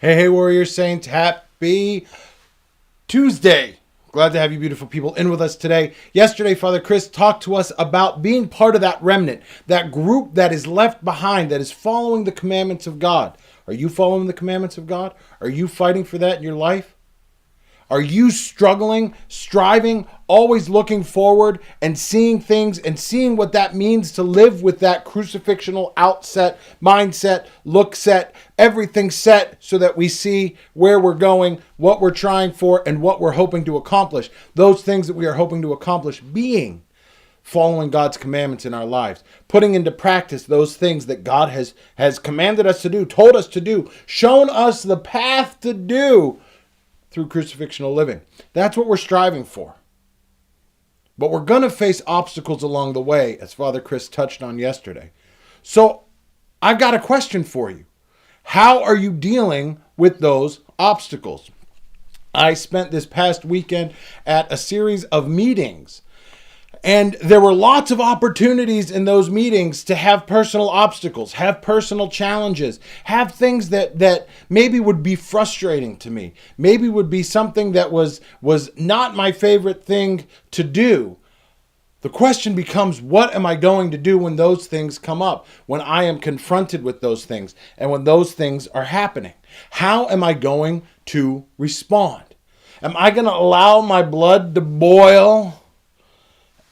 Hey, Warrior Saints, happy Tuesday. Glad to have you beautiful people in with us today. Yesterday, Father Chris talked to us about being part of that remnant, that group that is left behind, that is following the commandments of God. Are you following the commandments of God? Are you fighting for that in your life? Are you struggling, striving, always looking forward and seeing things and seeing what that means to live with that crucifixional outset, mindset, look set, everything set so that we see where we're going, what we're trying for, and what we're hoping to accomplish. Those things that we are hoping to accomplish being following God's commandments in our lives, putting into practice those things that God has commanded us to do, told us to do, shown us the path to do through crucifixional living. That's what we're striving for. But we're going to face obstacles along the way, as Father Chris touched on yesterday. So I've got a question for you. How are you dealing with those obstacles? I spent this past weekend at a series of meetings, and there were lots of opportunities in those meetings to have personal obstacles, have personal challenges, have things that maybe would be frustrating to me, maybe would be something that was not my favorite thing to do. The question becomes, what am I going to do when those things come up, when I am confronted with those things, and when those things are happening? How am I going to respond? Am I going to allow my blood to boil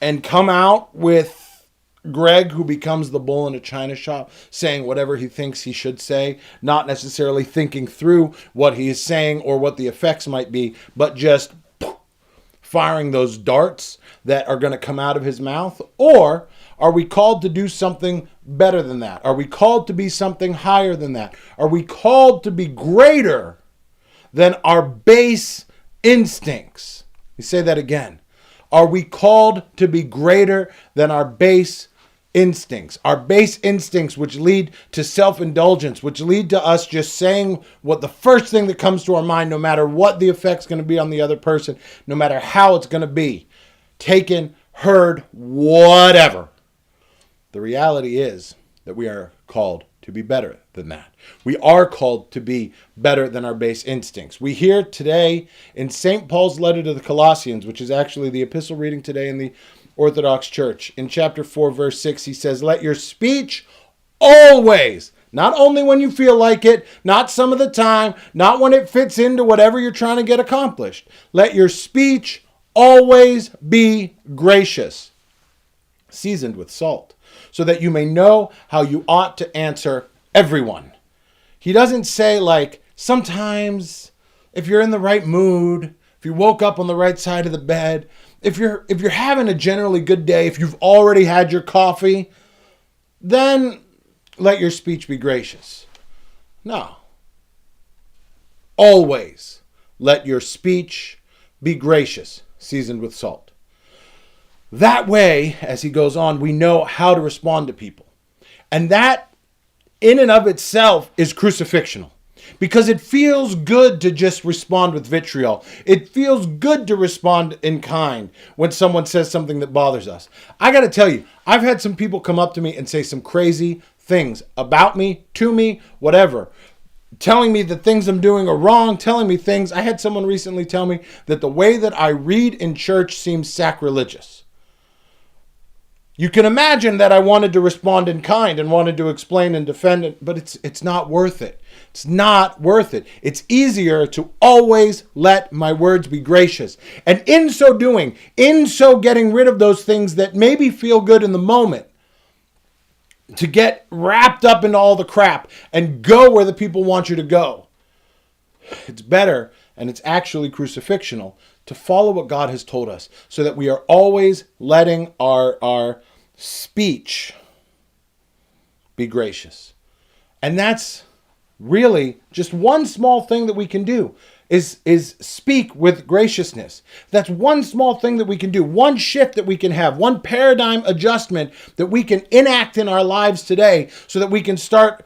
and come out with Greg, who becomes the bull in a china shop, saying whatever he thinks he should say, not necessarily thinking through what he is saying or what the effects might be, but just firing those darts that are going to come out of his mouth? Or are we called to do something better than that? Are we called to be something higher than that? Are we called to be greater than our base instincts? Let me say that again. Are we called to be greater than our base instincts? Our base instincts, which lead to self-indulgence, which lead to us just saying what the first thing that comes to our mind, no matter what the effect's going to be on the other person, no matter how it's going to be, taken, heard, whatever. The reality is that we are called to be better than that. We are called to be better than our base instincts. We hear today in St. Paul's letter to the Colossians, which is actually the epistle reading today in the Orthodox Church, in chapter 4, verse 6, he says, "Let your speech always," not only when you feel like it, not some of the time, not when it fits into whatever you're trying to get accomplished. "Let your speech always be gracious, seasoned with salt, so that you may know how you ought to answer everyone." He doesn't say, like, sometimes if you're in the right mood, if you woke up on the right side of the bed, if you're having a generally good day, if you've already had your coffee, then let your speech be gracious. No. Always let your speech be gracious, seasoned with salt. That way, as he goes on, we know how to respond to people. And that, in and of itself, is crucifixional. Because it feels good to just respond with vitriol. It feels good to respond in kind when someone says something that bothers us. I got to tell you, I've had some people come up to me and say some crazy things about me, to me, whatever. Telling me that things I'm doing are wrong, telling me things. I had someone recently tell me that the way that I read in church seems sacrilegious. You can imagine that I wanted to respond in kind and wanted to explain and defend it, but it's not worth it. It's not worth it. It's easier to always let my words be gracious. And in so doing, in so getting rid of those things that maybe feel good in the moment, to get wrapped up in all the crap and go where the people want you to go, it's better, and it's actually crucifixional, to follow what God has told us so that we are always letting our speech be gracious. And that's really just one small thing that we can do is speak with graciousness. That's one small thing that we can do, one shift that we can have, one paradigm adjustment that we can enact in our lives today so that we can start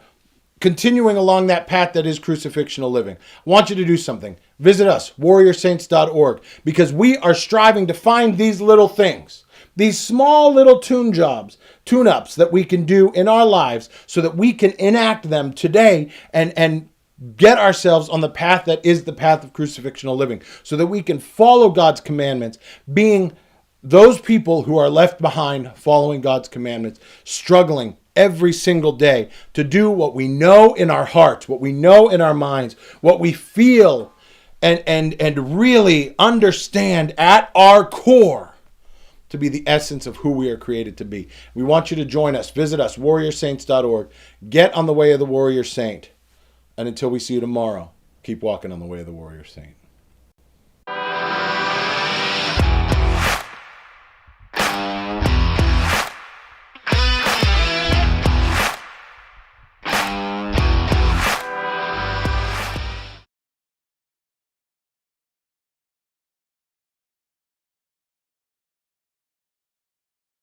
continuing along that path that is crucifixional living. I want you to do something. Visit us, warriorsaints.org, because we are striving to find these little things, these small little tune-ups that we can do in our lives so that we can enact them today and get ourselves on the path that is the path of crucifixional living, so that we can follow God's commandments, being those people who are left behind following God's commandments, struggling every single day to do what we know in our hearts, what we know in our minds, what we feel and really understand at our core to be the essence of who we are created to be. We want you to join us. Visit us, warriorsaints.org. Get on the way of the warrior saint. And until we see you tomorrow, keep walking on the way of the warrior saint.